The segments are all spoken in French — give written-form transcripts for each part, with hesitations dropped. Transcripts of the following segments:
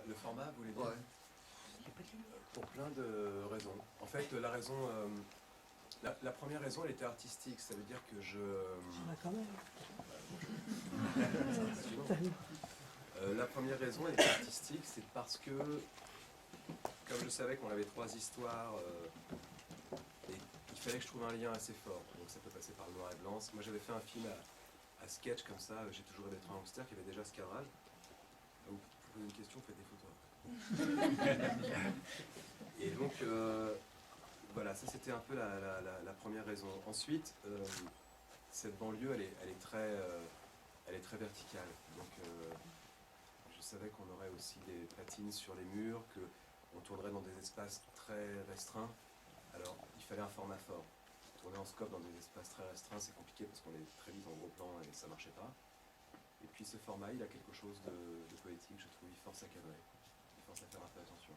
Le format, vous voulez dire? Ouais. Pour plein de raisons. En fait, la raison, la première raison, elle était artistique. Ça veut dire que Quand même. La première raison, elle était artistique, c'est parce que, comme je savais qu'on avait 3 histoires, et il fallait que je trouve un lien assez fort. Donc ça peut passer par le noir et blanc. Moi, j'avais fait un film à sketch comme ça. J'ai toujours rêvé d'être un hamster qui avait déjà ce cadrage. Vous posez une question, faites des photos. Et donc, voilà, ça c'était un peu la première raison. Ensuite, cette banlieue, elle est très verticale. Donc, je savais qu'on aurait aussi des patines sur les murs, qu'on tournerait dans des espaces très restreints. Alors, il fallait un format fort. Tourner en scope dans des espaces très restreints, c'est compliqué parce qu'on est très vite en gros plan et ça marchait pas. Et puis ce format, il a quelque chose de poétique, je trouve. Il force à cadrer, il force à faire un peu attention.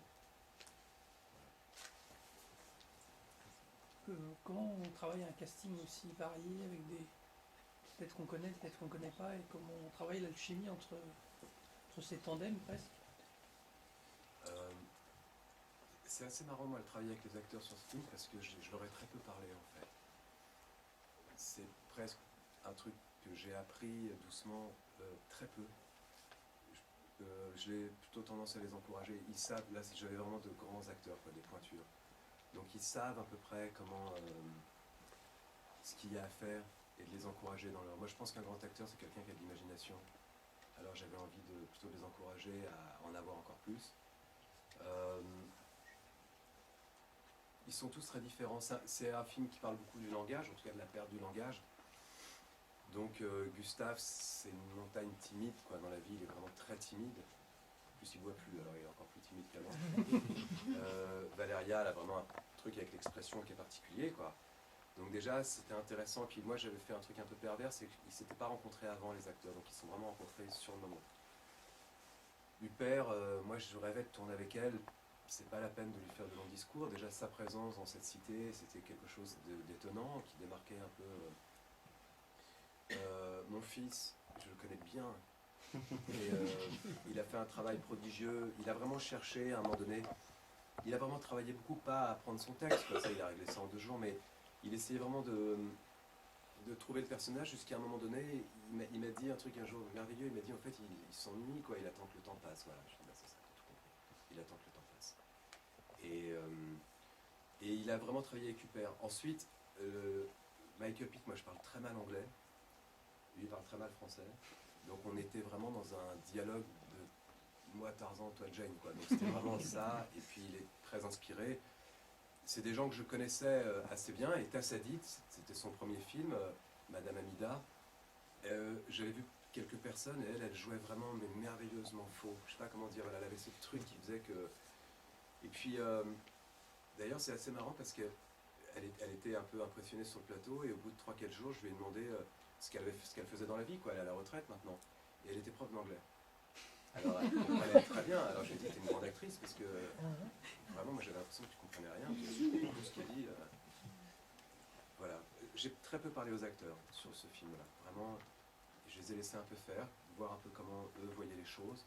Comment on travaille un casting aussi varié avec des peut-être qu'on connaît, peut-être qu'on connaît pas, et comment on travaille l'alchimie entre ces tandems presque. C'est assez marrant moi de travailler avec les acteurs sur ce film parce que je leur ai très peu parlé en fait. C'est presque un truc que j'ai appris doucement très peu. J'ai plutôt tendance à les encourager. Ils savent, là j'avais vraiment de grands acteurs, quoi, des pointures. Donc ils savent à peu près comment ce qu'il y a à faire et de les encourager dans leur... Moi je pense qu'un grand acteur c'est quelqu'un qui a de l'imagination. Alors j'avais envie de plutôt les encourager à en avoir encore plus. Ils sont tous très différents. C'est un film qui parle beaucoup du langage, en tout cas de la perte du langage. Donc Gustave, c'est une montagne timide, quoi. Dans la vie, il est vraiment très timide. En plus, il ne voit plus, alors il est encore plus timide qu'avant. Valéria, elle a vraiment un truc avec l'expression qui est particulier, quoi. Donc déjà, c'était intéressant. Puis moi, j'avais fait un truc un peu pervers, c'est qu'ils ne s'étaient pas rencontrés avant, les acteurs. Donc ils se sont vraiment rencontrés sur le moment. Huppert, moi, je rêvais de tourner avec elle. C'est pas la peine de lui faire de longs discours. Déjà, sa présence dans cette cité, c'était quelque chose d'étonnant, qui démarquait un peu... mon fils, je le connais bien, et il a fait un travail prodigieux. Il a vraiment cherché, à un moment donné, il a vraiment travaillé beaucoup, pas à apprendre son texte, quoi. Ça, il a réglé ça en 2 jours, mais il essayait vraiment de trouver le personnage jusqu'à un moment donné. Il m'a dit un truc un jour merveilleux, il m'a dit en fait, il s'ennuie, quoi, il attend que le temps passe. Voilà, je dis, bah, c'est ça, t'as tout compris. Il attend que le temps passe. Et il a vraiment travaillé avec Huppert. Ensuite, Michael Pitt, moi je parle très mal anglais, lui il parle très mal français, donc on était vraiment dans un dialogue de moi Tarzan, toi Jane, quoi. Donc c'était vraiment ça, et puis il est très inspiré. C'est des gens que je connaissais assez bien, et Tassadit, c'était son premier film, Madame Amida. J'avais vu quelques personnes, et elle jouait vraiment, mais merveilleusement faux. Je sais pas comment dire, elle avait ce truc qui faisait que... Et puis, d'ailleurs, c'est assez marrant parce qu'elle était un peu impressionnée sur le plateau, et au bout de 3-4 jours, je lui ai demandé ce qu'elle faisait dans la vie, quoi. Elle est à la retraite maintenant, et elle était prof d'anglais. Alors elle comprenait très bien. Alors je lui ai dit, t'es une grande actrice, parce que vraiment, moi j'avais l'impression que tu comprenais rien, tout ce qu'elle dit. Voilà. J'ai très peu parlé aux acteurs sur ce film-là. Vraiment, je les ai laissés un peu faire, voir un peu comment eux voyaient les choses,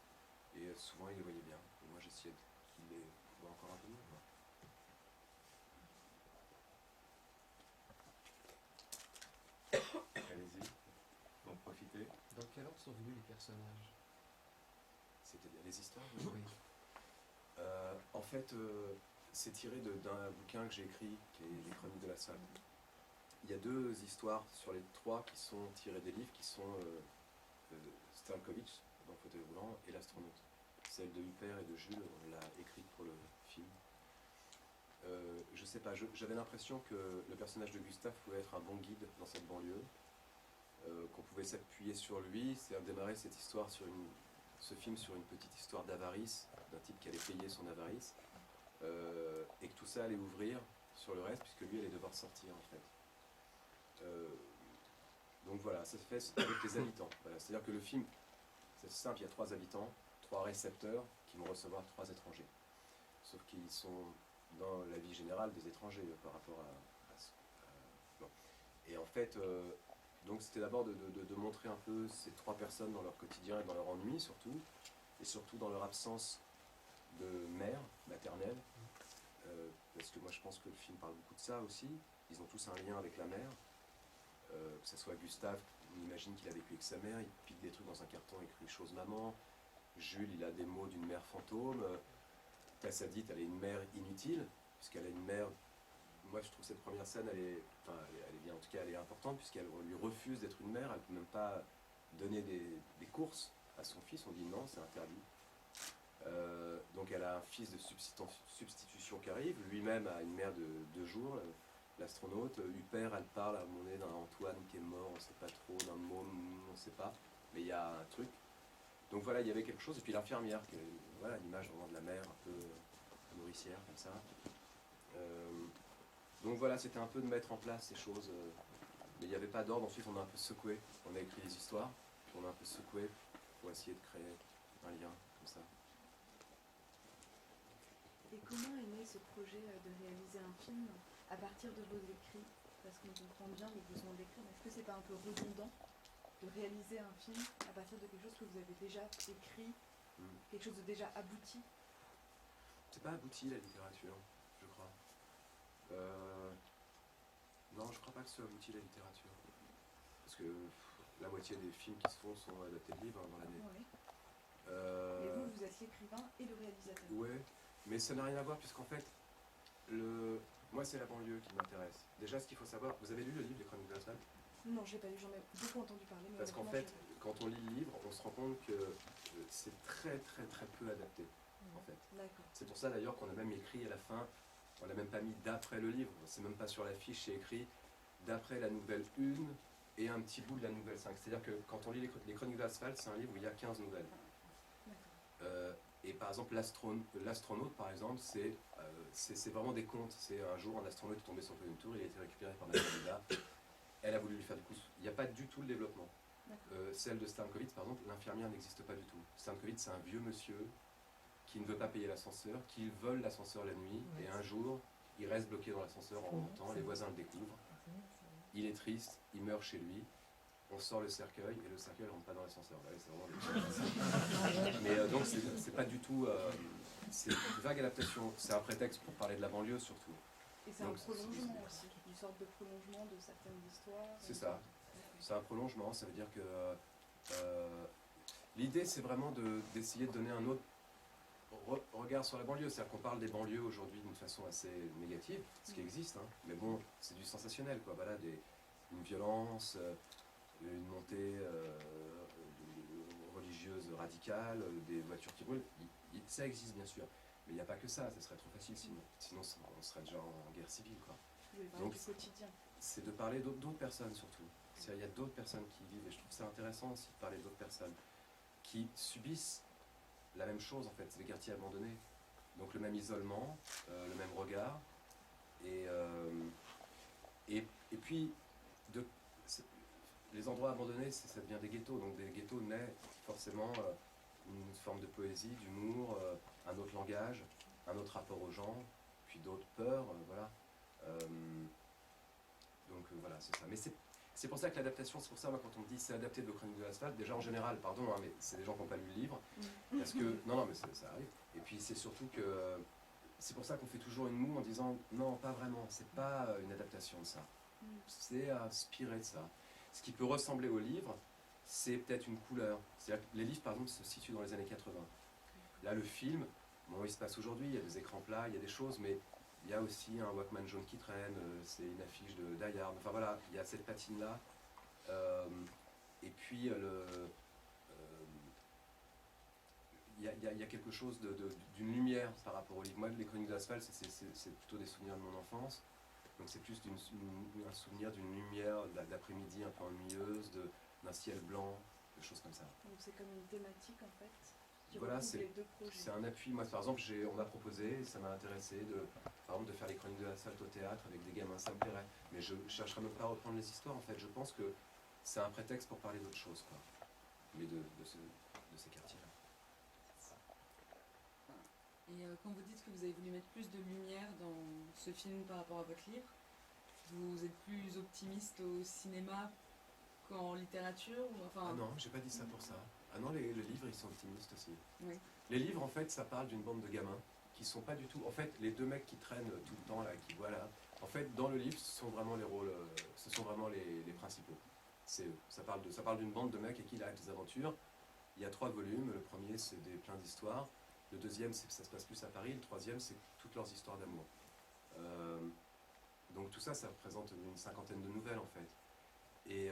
et souvent ils les voyaient bien. Et moi j'essayais qu'ils les voient encore un peu mieux, quoi. Allez-y, en profitez. Dans quel ordre sont venus les personnages? C'est-à-dire les histoires? Oui. En fait, c'est tiré d'un bouquin que j'ai écrit, qui est Les Chroniques de la Salle. Il y a 2 histoires sur les 3 qui sont tirées des livres, qui sont Stalkovitch, dans Fauteuil roulant, et L'Astronaute. Celle de Huppert et de Jules, on l'a écrite pour le film. Je sais pas, j'avais l'impression que le personnage de Gustave pouvait être un bon guide dans cette banlieue, qu'on pouvait s'appuyer sur lui, c'est-à-dire démarrer cette histoire ce film sur une petite histoire d'avarice, d'un type qui allait payer son avarice, et que tout ça allait ouvrir sur le reste, puisque lui allait devoir sortir en fait. Donc voilà, ça se fait avec les habitants. Voilà, c'est-à-dire que le film, c'est simple, il y a 3 habitants, 3 récepteurs qui vont recevoir 3 étrangers. Sauf qu'ils sont dans la vie générale des étrangers par rapport bon. Et en fait, donc c'était d'abord de montrer un peu ces 3 personnes dans leur quotidien et dans leur ennui surtout, et surtout dans leur absence de mère maternelle, parce que moi je pense que le film parle beaucoup de ça aussi. Ils ont tous un lien avec la mère, que ce soit Gustave, on imagine qu'il a vécu avec sa mère, il pique des trucs dans un carton écrit chose maman. Jules, il a des mots d'une mère fantôme. Tassadit, elle est une mère inutile, puisqu'elle a une mère. Moi, je trouve cette première scène, elle est bien, en tout cas, elle est importante, puisqu'elle lui refuse d'être une mère. Elle ne peut même pas donner des courses à son fils. On dit non, c'est interdit. Donc, elle a un fils de substitution qui arrive. Lui-même a une mère de 2 jours, l'astronaute. Huppert, elle parle à mon nez d'un Antoine qui est mort, on ne sait pas trop, d'un môme, on ne sait pas. Mais il y a un truc. Donc voilà, il y avait quelque chose. Et puis l'infirmière, voilà, l'image vraiment de la mère, un peu nourricière, comme ça. Donc voilà, c'était un peu de mettre en place ces choses. Mais il n'y avait pas d'ordre. Ensuite, on a un peu secoué. On a écrit les histoires, puis on a un peu secoué pour essayer de créer un lien, comme ça. Et comment est né ce projet de réaliser un film à partir de vos écrits? Parce qu'on comprend bien le besoin d'écrire, mais est-ce que c'est pas un peu redondant de réaliser un film à partir de quelque chose que vous avez déjà écrit, quelque chose de déjà abouti? C'est pas abouti la littérature, je crois. Non, je crois pas que ce soit abouti la littérature. Parce que la moitié des films qui se font sont adaptés de livres dans l'année. Oui. Et vous êtes l'écrivain et le réalisateur. Ouais, mais ça n'a rien à voir puisqu'en fait, moi c'est la banlieue qui m'intéresse. Déjà, ce qu'il faut savoir, vous avez lu le livre Les Chroniques de l'Asphalte? Non, je l'ai pas lu, j'en ai beaucoup entendu parler. Mais parce qu'en fait, quand on lit le livre, on se rend compte que c'est très très très peu adapté. En fait. D'accord. C'est pour ça d'ailleurs qu'on a même écrit à la fin, on l'a même pas mis d'après le livre, c'est même pas sur l'affiche, c'est écrit d'après la nouvelle 1 et un petit bout de la nouvelle 5. C'est-à-dire que quand on lit les Chroniques d'Asphalte, c'est un livre où il y a 15 nouvelles. Et par exemple, l'astronaute, par exemple, c'est vraiment des contes. C'est un jour, un astronaute est tombé sur une tour, il a été récupéré par Nadia. Elle a voulu lui faire du coup. Il n'y a pas du tout le développement. Celle de Stankovic, par exemple, l'infirmière n'existe pas du tout. Stankovic, c'est un vieux monsieur qui ne veut pas payer l'ascenseur, qui vole l'ascenseur la nuit, et un jour, il reste bloqué dans l'ascenseur en remontant, les voisins le découvrent, il est triste, il meurt chez lui, on sort le cercueil, et le cercueil ne rentre pas dans l'ascenseur. Ouais, c'est vraiment mais donc, c'est pas du tout... c'est une vague adaptation, c'est un prétexte pour parler de la banlieue, surtout. Et c'est un prolongement aussi, une sorte de prolongement de certaines histoires. C'est ça, c'est un prolongement, ça veut dire que... l'idée, c'est vraiment d'essayer de donner un autre regard sur la banlieue, c'est-à-dire qu'on parle des banlieues aujourd'hui d'une façon assez négative, ce qui existe, hein. Mais bon, c'est du sensationnel, quoi. Voilà, une violence, une montée religieuse radicale, des voitures qui brûlent, ça existe bien sûr, mais il n'y a pas que ça serait trop facile sinon on serait déjà en guerre civile, quoi. Donc, du quotidien. C'est de parler d'autres personnes surtout. Il y a d'autres personnes qui vivent, et je trouve ça intéressant aussi de parler d'autres personnes qui subissent la même chose en fait, c'est les quartiers abandonnés. Donc le même isolement, le même regard. Et puis, les endroits abandonnés, ça devient des ghettos. Donc des ghettos naît forcément une forme de poésie, d'humour, un autre langage, un autre rapport aux gens, puis d'autres peurs, voilà. Donc voilà, c'est ça. Mais c'est pour ça que l'adaptation, c'est pour ça, moi, quand on me dit c'est adapté de Chroniques de l'Asphalte, déjà en général, pardon, hein, mais c'est des gens qui n'ont pas lu le livre, parce que, non, mais ça arrive. Et puis c'est surtout que, c'est pour ça qu'on fait toujours une moue en disant, non, pas vraiment, c'est pas une adaptation de ça. C'est inspiré de ça. Ce qui peut ressembler au livre, c'est peut-être une couleur. C'est-à-dire que les livres, par exemple, se situent dans les années 80. Là, le film, bon, il se passe aujourd'hui, il y a des écrans plats, il y a des choses, mais il y a aussi un Walkman jaune qui traîne, c'est une affiche de Die Hard. Enfin voilà, il y a cette patine-là. Et puis, il y a quelque chose d'une lumière par rapport au livre. Moi, les Chroniques d'Asphalte, c'est plutôt des souvenirs de mon enfance. Donc c'est plus un souvenir d'une lumière d'après-midi un peu ennuyeuse, d'un ciel blanc, des choses comme ça. Donc c'est comme une thématique en fait. Voilà, c'est un appui. Moi, par exemple, on m'a proposé, ça m'a intéressé, par exemple, de faire les Chroniques de l'Asphalte au théâtre avec des gamins, ça me plairait. Mais je ne chercherai même pas à reprendre les histoires, en fait. Je pense que c'est un prétexte pour parler d'autre chose, quoi. Mais de ces quartiers-là. Et quand vous dites que vous avez voulu mettre plus de lumière dans ce film par rapport à votre livre, vous êtes plus optimiste au cinéma qu'en littérature ou enfin... Ah non, j'ai pas dit ça pour ça. Ah non, les livres, ils sont optimistes aussi. Oui. Les livres, en fait, ça parle d'une bande de gamins qui sont pas du tout... En fait, les deux mecs qui traînent tout le temps, là, qui voient là... En fait, dans le livre, ce sont vraiment les rôles... ce sont vraiment les principaux. C'est eux. Ça parle d'une bande de mecs à qui il arrive des aventures. Il y a 3 volumes. Le premier, c'est plein d'histoires. Le deuxième, c'est que ça se passe plus à Paris. Le troisième, c'est toutes leurs histoires d'amour. Donc tout ça, ça représente une 50aine de nouvelles, en fait. Et...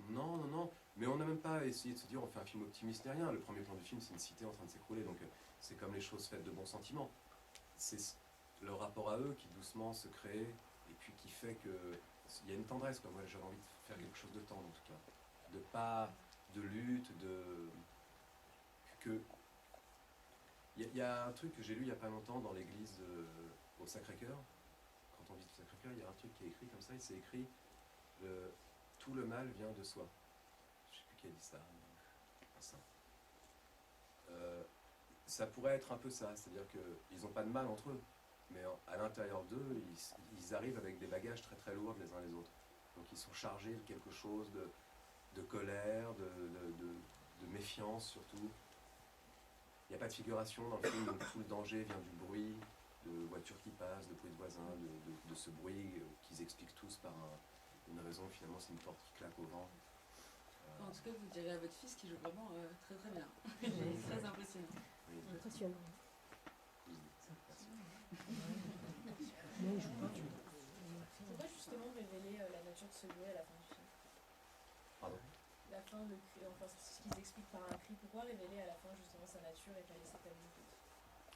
Non. Mais on n'a même pas essayé de se dire on fait un film optimiste ni rien. Le premier plan du film, c'est une cité en train de s'écrouler. Donc c'est comme les choses faites de bons sentiments. C'est le rapport à eux qui doucement se crée et puis qui fait que il y a une tendresse, quoi. Moi j'avais envie de faire quelque chose de tendre en tout cas, de pas de lutte, que il y a un truc que j'ai lu il y a pas longtemps dans l'église au Sacré-Cœur. Quand on visite le Sacré-Cœur, il y a un truc qui est écrit comme ça. Il s'est écrit tout le mal vient de soi. Je sais plus qui a dit ça. Ça. Ça pourrait être un peu ça, c'est-à-dire qu'ils n'ont pas de mal entre eux, mais à l'intérieur d'eux, ils arrivent avec des bagages très très lourds les uns les autres. Donc ils sont chargés de quelque chose de colère, de méfiance surtout. Il n'y a pas de figuration dans le film, donc tout le danger vient du bruit, de voitures qui passent, de bruit de voisins, de ce bruit qu'ils expliquent tous par une raison, finalement c'est une porte qui claque au vent. En tout cas, vous direz à votre fils qu'il joue vraiment très très bien. Il est très impressionnant. Oui. Impressionnant. Oui. Mais je vois. Pourquoi justement révéler la nature de ce bruit à la fin du film? Pardon. La fin, enfin ce qu'ils expliquent par un cri, pourquoi révéler à la fin justement sa nature et pas laisser terminer tout?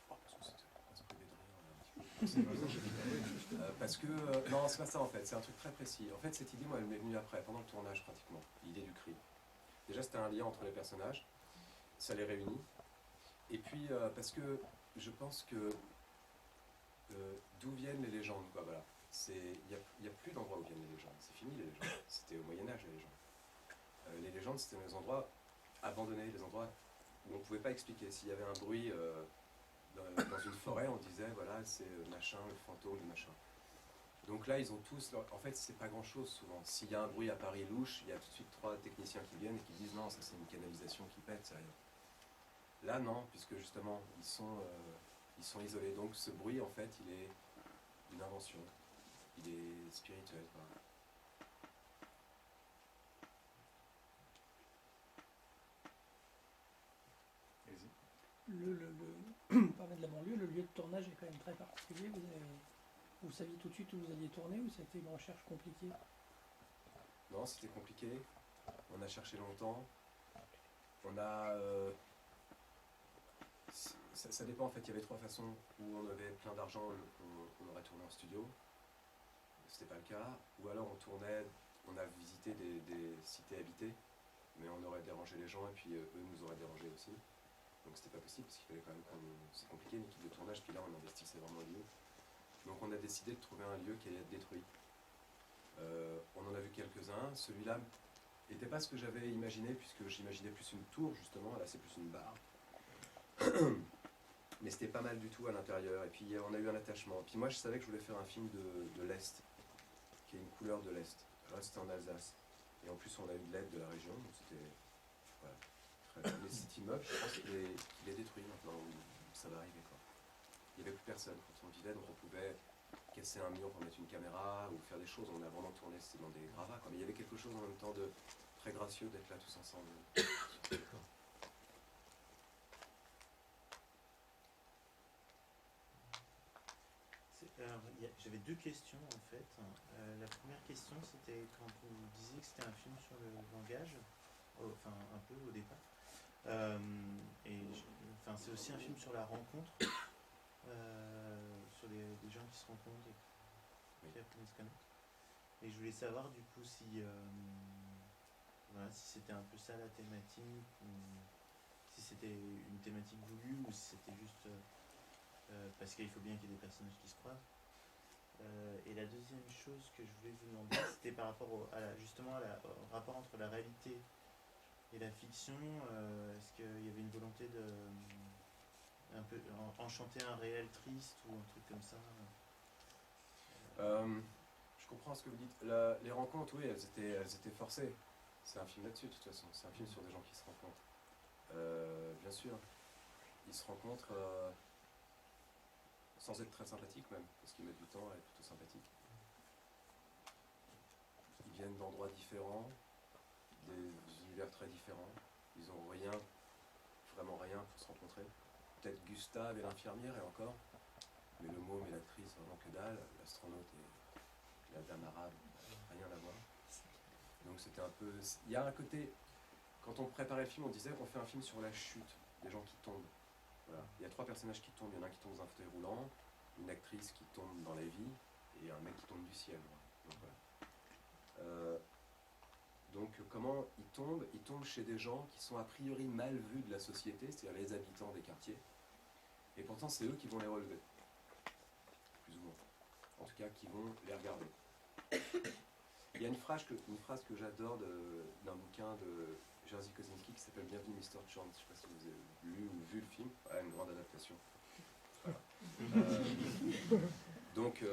Parce que c'était se priver de rire un petit peu. Parce que, non, c'est pas ça en fait, c'est un truc très précis. En fait, cette idée, moi, elle m'est venue après, pendant le tournage pratiquement, l'idée du cri. Déjà, c'était un lien entre les personnages, ça les réunit. Et puis, parce que je pense que d'où viennent les légendes, quoi, voilà. Il n'y a plus d'endroits où viennent les légendes, c'est fini les légendes. C'était au Moyen-Âge les légendes. Les légendes, c'était des endroits abandonnés, des endroits où on ne pouvait pas expliquer. S'il y avait un bruit dans une forêt, on disait, voilà, c'est machin, le fantôme de machin. Donc là, ils ont tous... En fait, c'est pas grand-chose souvent. S'il y a un bruit à Paris louche, il y a tout de suite 3 techniciens qui viennent et qui disent, non, ça c'est une canalisation qui pète, c'est rien. Là, non, puisque justement, ils sont isolés. Donc ce bruit, en fait, il est une invention. Il est spirituel, quoi. Parler de la banlieue, le lieu de tournage est quand même très particulier. Vous saviez tout de suite où vous alliez tourner ou ça a été une recherche compliquée? Non, c'était compliqué. On a cherché longtemps. On a... ça dépend en fait, il y avait 3 façons où on avait plein d'argent, on aurait tourné en studio. C'était pas le cas. Ou alors on a visité des cités habitées, mais on aurait dérangé les gens et puis eux nous auraient dérangé aussi. Donc c'était pas possible parce qu'il fallait quand même c'est compliqué une équipe de tournage, puis là on investissait vraiment le lieu. Donc on a décidé de trouver un lieu qui allait être détruit. On en a vu quelques-uns. Celui-là n'était pas ce que j'avais imaginé, puisque j'imaginais plus une tour justement, là c'est plus une barre. Mais c'était pas mal du tout à l'intérieur, et puis on a eu un attachement. Puis moi je savais que je voulais faire un film de l'Est, qui est une couleur de l'Est. Là c'était en Alsace. Et en plus on a eu de l'aide de la région, donc c'était... Voilà. Mais cet immeuble, je pense qu'il est détruit maintenant, ça va arriver quoi. Il n'y avait plus personne quand on vivait, donc on pouvait casser un mur pour mettre une caméra ou faire des choses. On a vraiment tourné, c'était dans des gravats quoi. Mais il y avait quelque chose en même temps de très gracieux d'être là tous ensemble. J'avais 2 questions en fait. La première question c'était quand vous disiez que c'était un film sur le langage, enfin un peu au départ. C'est aussi un film sur la rencontre, sur des gens qui se rencontrent et qui apprennent à se connaître. Et je voulais savoir du coup si c'était un peu ça la thématique, ou si c'était une thématique voulue, ou si c'était juste parce qu'il faut bien qu'il y ait des personnages qui se croisent. Et la deuxième chose que je voulais vous demander, c'était par rapport au rapport entre la réalité et la fiction. Est-ce qu'il y avait une volonté de un peu enchanter un réel triste ou un truc comme ça? Je comprends ce que vous dites. Les rencontres, oui, elles étaient forcées. C'est un film là-dessus, de toute façon. C'est un film sur des gens qui se rencontrent. Bien sûr, ils se rencontrent sans être très sympathiques même, parce qu'ils mettent du temps à être plutôt sympathiques. Ils viennent d'endroits différents, des univers très différents. Ils ont rien, vraiment rien pour se rencontrer. Peut-être Gustave et l'infirmière, et encore. Mais le môme et l'actrice, vraiment que dalle. L'astronaute et la dame arabe, rien à voir. Donc c'était un peu... Il y a un côté... Quand on préparait le film, on disait qu'on fait un film sur la chute, des gens qui tombent. Voilà. Il y a 3 personnages qui tombent. Il y en a un qui tombe dans un fauteuil roulant, une actrice qui tombe dans la vie, et un mec qui tombe du ciel. Donc voilà. Donc comment ils tombent? Ils tombent chez des gens qui sont a priori mal vus de la société, c'est-à-dire les habitants des quartiers. Et pourtant c'est eux qui vont les relever. Plus ou moins. En tout cas, qui vont les regarder. Il y a une phrase que j'adore d'un bouquin de Jerzy Kosinski qui s'appelle Bienvenue Mr. Chance. Je ne sais pas si vous avez lu ou vu le film. Ouais, une grande adaptation. Voilà. Donc,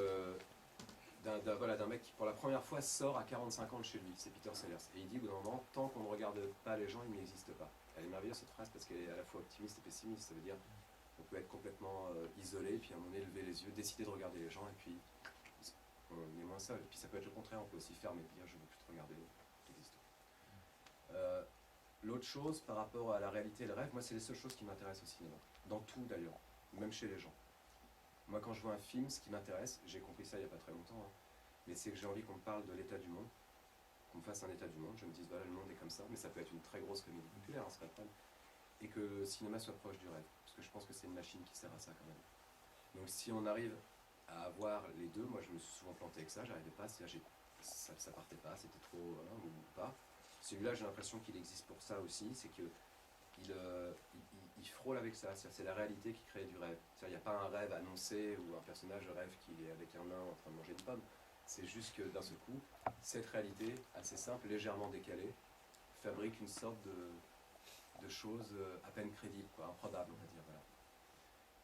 d'un mec qui pour la première fois sort à 45 ans de chez lui, c'est Peter Sellers. Et il dit au bout d'un moment, tant qu'on ne regarde pas les gens, ils n'existent pas. Elle est merveilleuse cette phrase parce qu'elle est à la fois optimiste et pessimiste. Ça veut dire qu'on peut être complètement isolé, puis à un moment donné lever les yeux, décider de regarder les gens, et puis on est moins seul. Et puis ça peut être le contraire, on peut aussi fermer et dire je ne veux plus te regarder, tu n'existes pas. L'autre chose par rapport à la réalité et le rêve, moi c'est les seules choses qui m'intéressent au cinéma. Dans tout d'ailleurs, même chez les gens. Moi quand je vois un film, ce qui m'intéresse, j'ai compris ça il n'y a pas très longtemps, hein, mais c'est que j'ai envie qu'on me parle de l'état du monde, qu'on me fasse un état du monde, je me dise voilà le monde est comme ça, mais ça peut être une très grosse comédie populaire, hein, c'est pas le problème. Et que le cinéma soit proche du rêve, parce que je pense que c'est une machine qui sert à ça quand même. Donc si on arrive à avoir les deux, moi je me suis souvent planté avec ça, j'arrivais pas, ça partait pas, c'était trop, ou pas. Celui-là j'ai l'impression qu'il existe pour ça aussi, c'est que il frôle avec ça, c'est la réalité qui crée du rêve. Il n'y a pas un rêve annoncé ou un personnage rêve qu'il est avec un nain en train de manger une pomme. C'est juste que d'un seul coup, cette réalité, assez simple, légèrement décalée, fabrique une sorte de choses à peine crédibles, quoi, improbables, on va dire. Voilà.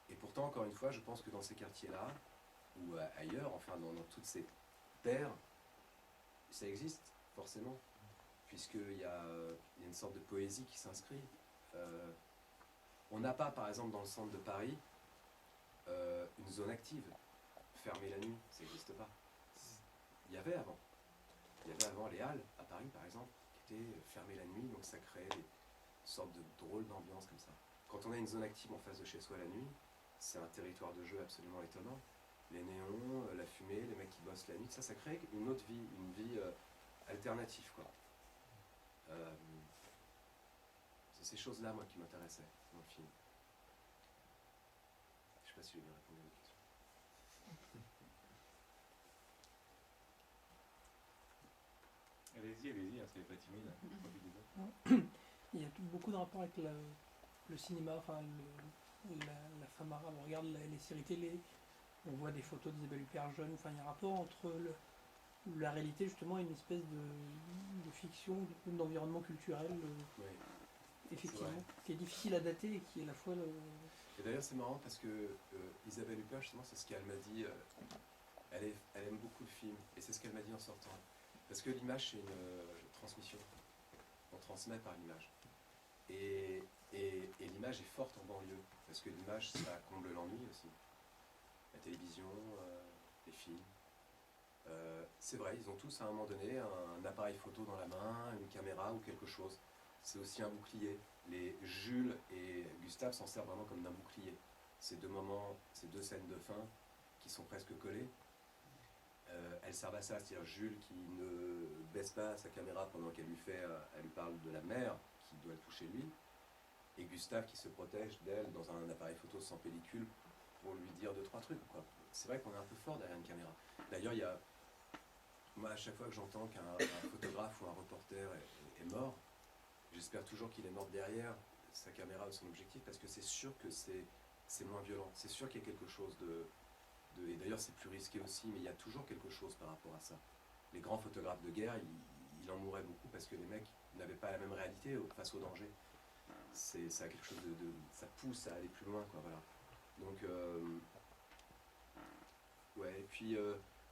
Et pourtant, encore une fois, je pense que dans ces quartiers-là, ou ailleurs, enfin dans toutes ces terres, ça existe, forcément, puisqu'il y a une sorte de poésie qui s'inscrit. On n'a pas, par exemple, dans le centre de Paris, une zone active, fermée la nuit, ça n'existe pas. Il y avait avant. Il y avait avant les halles, à Paris par exemple, qui étaient fermées la nuit, donc ça créait des sortes de drôles d'ambiance comme ça. Quand on a une zone active en face de chez soi la nuit, c'est un territoire de jeu absolument étonnant. Les néons, la fumée, les mecs qui bossent la nuit, ça crée une autre vie, une vie alternative, quoi. C'est ces choses-là, moi, qui m'intéressaient dans le film. Je sais pas si j'ai bien répondu à la question. Allez-y, hein, soyez pas timide. Il y a beaucoup de rapports avec le cinéma, enfin la femme arabe. On regarde les séries télé, on voit des photos d'Isabelle Huppert jeune. Enfin, il y a un rapport entre la réalité justement et une espèce de fiction, d'environnement culturel, Oui. effectivement, qui est difficile à dater et qui est à la fois Et d'ailleurs, c'est marrant parce que Isabelle Huppert, justement, c'est ce qu'elle m'a dit. Elle aime beaucoup le film, et c'est ce qu'elle m'a dit en sortant. Parce que l'image, c'est une transmission. On transmet par l'image. Et l'image est forte en banlieue, parce que l'image, ça comble l'ennui aussi. La télévision, les films. C'est vrai, ils ont tous à un moment donné un appareil photo dans la main, une caméra ou quelque chose. C'est aussi un bouclier. Les Jules et Gustave s'en servent vraiment comme d'un bouclier. Ces deux moments, ces deux scènes de fin qui sont presque collées, elles servent à ça. C'est-à-dire Jules qui ne baisse pas sa caméra pendant qu'elle lui parle de la mer qui doit toucher lui, et Gustave qui se protège d'elle dans un appareil photo sans pellicule pour lui dire 2-3 trucs, quoi. C'est vrai qu'on est un peu fort derrière une caméra. D'ailleurs, moi, à chaque fois que j'entends qu'un photographe ou un reporter est mort, j'espère toujours qu'il est mort derrière sa caméra ou son objectif, parce que c'est sûr que c'est moins violent. C'est sûr qu'il y a quelque chose et d'ailleurs c'est plus risqué aussi, mais il y a toujours quelque chose par rapport à ça. Les grands photographes de guerre, ils en mouraient beaucoup parce que les mecs n'avaient pas la même réalité face au danger. Ça a quelque chose ça pousse à aller plus loin, quoi, voilà. Donc ouais, et puis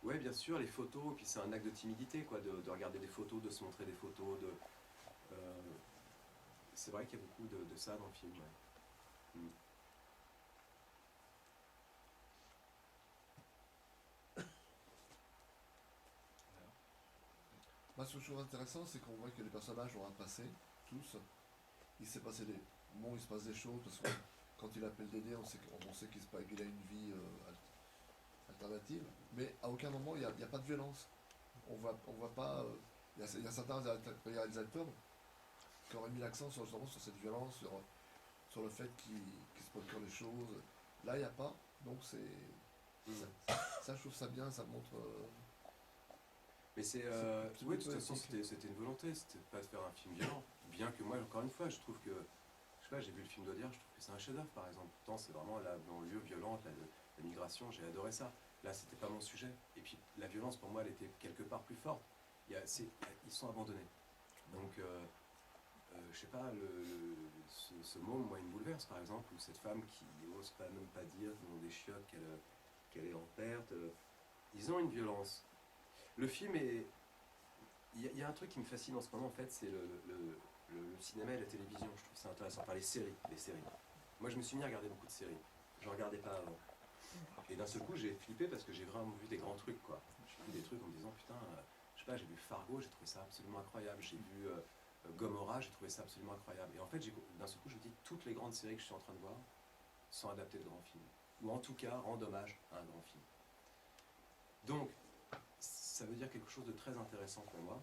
ouais, bien sûr, les photos, et puis c'est un acte de timidité, quoi, de regarder des photos, de se montrer des photos, c'est vrai qu'il y a beaucoup de ça dans le film. Ouais. Moi, ce que je trouve intéressant, c'est qu'on voit que les personnages ont un passé, tous. Il s'est passé des... Bon, il se passe des choses, parce que quand il appelle Dédé, on sait qu'il a une vie alternative, mais à aucun moment, il n'y a pas de violence. On voit pas... Il y a certains réalisateurs qui auraient mis l'accent justement sur cette violence, sur le fait qu'il se procure les choses. Là, il n'y a pas, donc ça, je trouve ça bien, ça montre... Mais c'est... oui, de toute façon, c'était une volonté, c'était pas de faire un film violent. Bien que moi, encore une fois, je trouve que... Je sais pas, j'ai vu le film d'Audiard, je trouve que c'est un chef-d'œuvre, par exemple. Pourtant, c'est vraiment la banlieue violente, la migration, j'ai adoré ça. Là, c'était pas mon sujet. Et puis, la violence, pour moi, elle était quelque part plus forte. Ils sont abandonnés. Donc, je sais pas, ce môme, moi, il me bouleverse, par exemple, ou cette femme qui n'ose pas même pas dire dans des chiottes qu'elle est en perte. Ils ont une violence. Le film est... Il y a un truc qui me fascine en ce moment, en fait, c'est le cinéma et la télévision. Je trouve ça intéressant. Enfin, les séries. Moi, je me suis mis à regarder beaucoup de séries. Je ne regardais pas avant. Et d'un seul coup, j'ai flippé parce que j'ai vraiment vu des grands trucs, quoi. J'ai vu des trucs en me disant, putain, je sais pas, j'ai vu Fargo, j'ai trouvé ça absolument incroyable. J'ai vu Gomorrah, j'ai trouvé ça absolument incroyable. Et en fait, d'un seul coup, je me dis, toutes les grandes séries que je suis en train de voir sont adaptées de grands films. Ou en tout cas, rendent hommage à un grand film. Donc, ça veut dire quelque chose de très intéressant pour moi.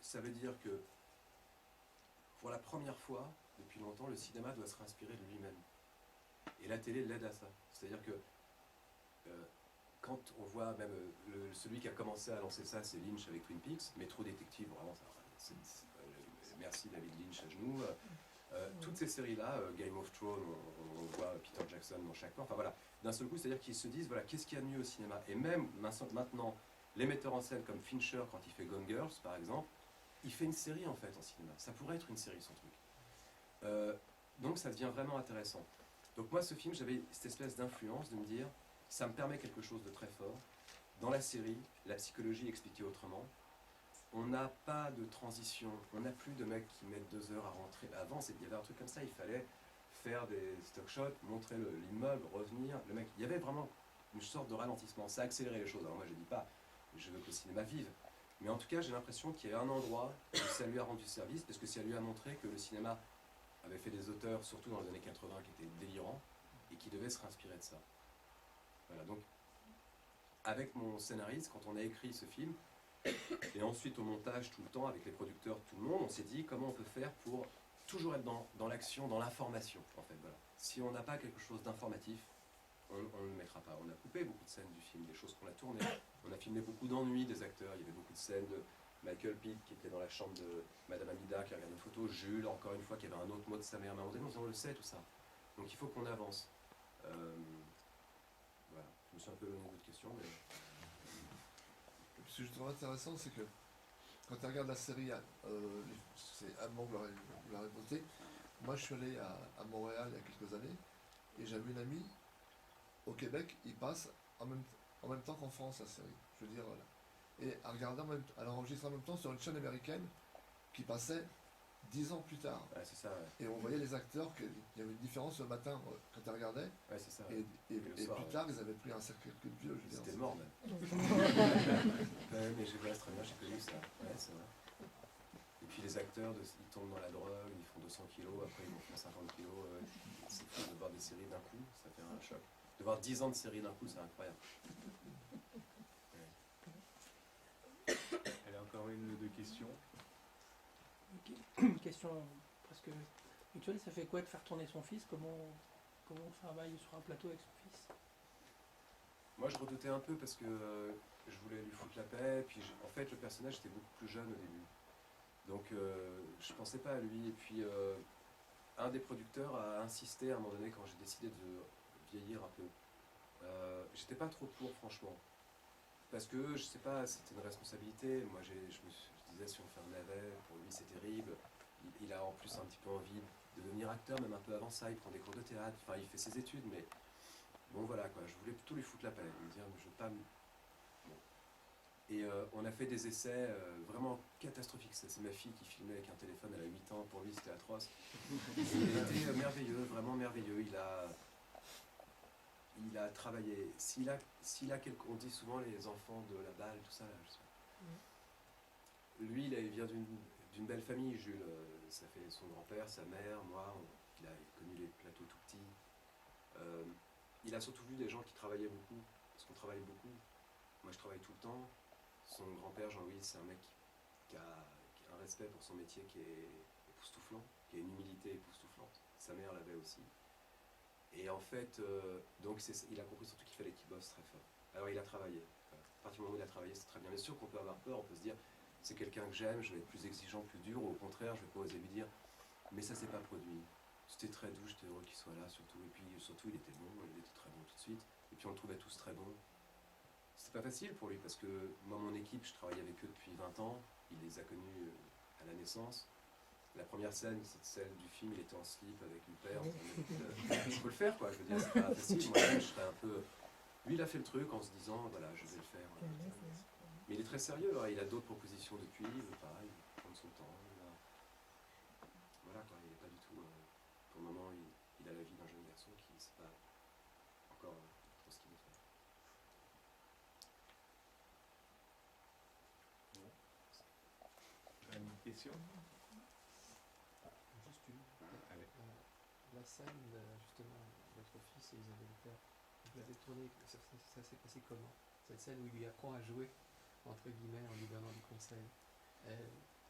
Ça veut dire que pour la première fois depuis longtemps, le cinéma doit se réinspirer de lui-même. Et la télé l'aide à ça. C'est-à-dire que quand on voit même celui qui a commencé à lancer ça, c'est Lynch avec Twin Peaks, Métro Détective, vraiment, merci David Lynch à genoux. Toutes ces séries-là, Game of Thrones, on voit Peter Jackson dans chaque plan, enfin voilà, d'un seul coup, c'est-à-dire qu'ils se disent, voilà, qu'est-ce qu'il y a de mieux au cinéma? Et même maintenant, les metteurs en scène comme Fincher, quand il fait Gone Girls, par exemple, il fait une série en fait en cinéma. Ça pourrait être une série, son truc. Donc ça devient vraiment intéressant. Donc moi, ce film, j'avais cette espèce d'influence de me dire, ça me permet quelque chose de très fort. Dans la série, la psychologie expliquée autrement. On n'a pas de transition, on n'a plus de mecs qui mettent 2 heures à rentrer. Avant, il y avait un truc comme ça, il fallait faire des stock shots, montrer l'immeuble, revenir. Le mec, il y avait vraiment une sorte de ralentissement. Ça a accéléré les choses. Alors moi, je dis pas, je veux que le cinéma vive. Mais en tout cas, j'ai l'impression qu'il y a un endroit où ça lui a rendu service, parce que ça lui a montré que le cinéma avait fait des auteurs, surtout dans les années 80, qui étaient délirants, et qui devaient se réinspirer de ça. Voilà, donc, avec mon scénariste, quand on a écrit ce film, et ensuite au montage tout le temps, avec les producteurs, tout le monde, on s'est dit comment on peut faire pour toujours être dans l'action, dans l'information, en fait, voilà. Si on n'a pas quelque chose d'informatif, on ne le mettra pas. On a coupé beaucoup de scènes du film, des choses qu'on a tournées. On a filmé beaucoup d'ennuis des acteurs. Il y avait beaucoup de scènes de Michael Pitt qui était dans la chambre de Madame Amida, qui regardait une photo, Jules, encore une fois, qui avait un autre mot de sa mère. Mais à un moment donné, on le sait, tout ça. Donc il faut qu'on avance. Voilà. Je me suis un peu éloigné de votre question, mais... Ce que je trouve intéressant, c'est que quand tu regardes la série, c'est Allemand, vous l'avez voté. Moi, je suis allé à Montréal il y a quelques années, et j'avais une amie au Québec, il passe en même temps qu'en France la série. Je veux dire, voilà. Et à regarder elle enregistre en même temps sur une chaîne américaine qui passait 10 ans plus tard. Ouais, c'est ça, ouais. Et on voyait les acteurs, qu'il y avait une différence le matin quand tu regardais. Ouais, c'est ça. Et soir, plus tard, ils avaient pris un cercle culturel. C'était mort, même. Mais j'ai pas très bien, j'ai connu ça. Ouais, c'est vrai. Et puis les acteurs, ils tombent dans la drogue, ils font 200 kilos, après ils vont faire 50 kilos. C'est fou de voir des séries d'un coup, ça fait un choc. De voir 10 ans de séries d'un coup, c'est incroyable. Elle a encore une ou deux questions. Une question presque mutuelle, ça fait quoi de faire tourner son fils? Comment on travaille sur un plateau avec son fils? Moi je redoutais un peu parce que je voulais lui foutre la paix, puis en fait le personnage était beaucoup plus jeune au début. Donc je pensais pas à lui, et puis un des producteurs a insisté à un moment donné quand j'ai décidé de vieillir un peu. J'étais pas trop pour, franchement. Parce que, je sais pas, c'était une responsabilité. Moi, je disais, si on fait un navet, pour lui, c'est terrible. Il a en plus un petit peu envie de devenir acteur, même un peu avant ça. Il prend des cours de théâtre, enfin, il fait ses études, mais bon, voilà, quoi. Je voulais plutôt lui foutre la paix, lui dire, je veux pas... Bon. Et on a fait des essais vraiment catastrophiques. C'est ma fille qui filmait avec un téléphone, elle a 8 ans, pour lui c'était atroce. Il était merveilleux, vraiment merveilleux. Il a travaillé. S'il a on dit souvent les enfants de la balle, tout ça. Là, je sais pas. Lui, il vient d'une belle famille, Jules. Ça fait son grand-père, sa mère, moi. Il a connu les plateaux tout petits. Il a surtout vu des gens qui travaillaient beaucoup, parce qu'on travaille beaucoup. Moi, je travaille tout le temps. Son grand-père, Jean-Louis, c'est un mec qui a un respect pour son métier qui est époustouflant, qui a une humilité époustouflante. Sa mère l'avait aussi. Et en fait, donc il a compris surtout qu'il fallait qu'il bosse très fort. Alors il a travaillé. À partir du moment où il a travaillé, c'est très bien. Bien sûr qu'on peut avoir peur, on peut se dire, c'est quelqu'un que j'aime, je vais être plus exigeant, plus dur, ou au contraire, je vais pas oser lui dire. Mais ça s'est pas produit. C'était très doux, j'étais heureux qu'il soit là, surtout. Et puis surtout, il était bon, il était très bon tout de suite. Et puis on le trouvait tous très bons. C'était pas facile pour lui, parce que moi, mon équipe, je travaillais avec eux depuis 20 ans. Il les a connus à la naissance. La première scène, c'est celle du film, il était en slip avec une paire. Il faut le faire, quoi. Je veux dire, c'est pas facile. Moi-même, je serais un peu. Lui, il a fait le truc en se disant, voilà, je vais le faire. Mais il est très sérieux. Hein. Il a d'autres propositions depuis. Il veut pareil, il veut prendre son temps. Voilà, quoi. Il n'est pas du tout. Pour le moment, il a la vie d'un jeune garçon qui ne sait pas encore trop ce qu'il veut faire. Une question? Juste une. Allez. La scène, justement, votre fils et Isabelle Huppert, vous l'avez tournée, ça s'est passé comment? Cette scène où il lui apprend à jouer, entre guillemets, en lui donnant du conseil.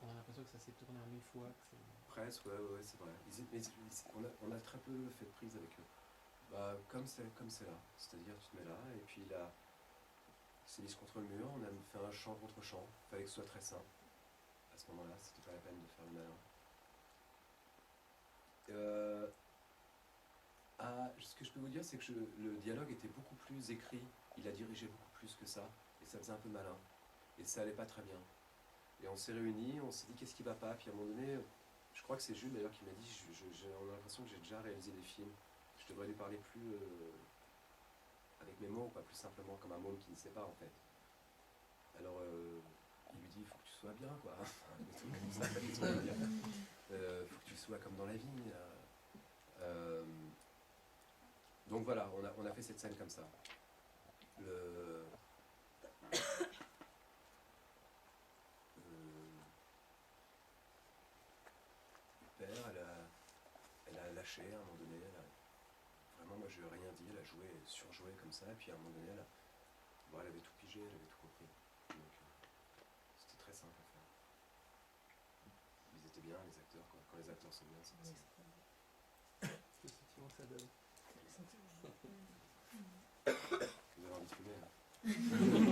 On a l'impression que ça s'est tourné en 1000 fois. Presque, ouais, c'est vrai. On a très peu fait de prise avec eux. Bah, comme c'est là. C'est-à-dire, tu te mets là, et puis là, il s'est mis contre le mur, on a fait un chant contre chant. Il fallait que ce soit très simple. À ce moment-là, c'était pas la peine de faire le malin. Ce que je peux vous dire, c'est que le dialogue était beaucoup plus écrit. Il a dirigé beaucoup plus que ça. Et ça faisait un peu malin. Et ça allait pas très bien. Et on s'est réunis, on s'est dit qu'est-ce qui va pas. Puis à un moment donné, je crois que c'est Jules d'ailleurs qui m'a dit on a l'impression que j'ai déjà réalisé des films. Je devrais lui parler plus avec mes mots, pas plus simplement comme un môme qui ne sait pas en fait. Alors il lui dit il faut que tu sois bien quoi. Des trucs comme ça, des trucs bien. Faut que tu sois comme dans la vie. Donc voilà, on a fait cette scène comme ça. Le père, elle a lâché à un moment donné. Vraiment, moi je lui ai rien dit, elle a joué, surjoué comme ça, et puis à un moment donné, elle avait tout pigé, elle avait tout compris. Donc c'était très simple à faire. Ils étaient bien, les acteurs, quoi. Quand les acteurs sont bien, c'est facile. Le sentiment que ça donne. Vous avez envie de fumer, hein.